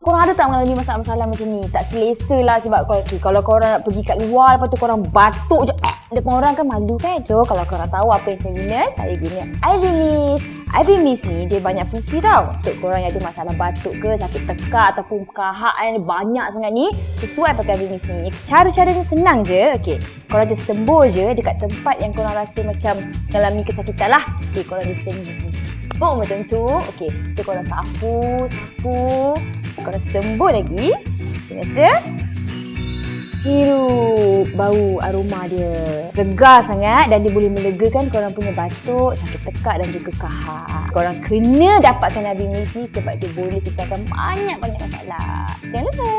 Korang ada tak mengalami masalah-masalah macam ni? Tak selesa lah sebab kalau korang nak pergi kat luar, lepas tu korang batuk je depan orang kan malu kan? So kalau korang tahu apa yang saya guna IV Mist. IV Mist ni dia banyak fungsi tau. Untuk korang yang ada masalah batuk ke, sakit tekak ataupun kahak banyak sangat ni, sesuai pakai IV Mist ni. Cara-caranya senang je. Korang just sembuh je dekat tempat yang korang rasa macam mengalami kesakitan lah. Korang just sembuh macam tu. So korang sapu. Korang sembuh lagi. Macam biasa. Hirup bau aroma dia. Segar sangat dan dia boleh melegakan korang punya batuk, sakit tekak dan juga kahak. Korang kena dapatkan IV Mist ni sebab dia boleh selesaikan banyak masalah. Jangan lupa.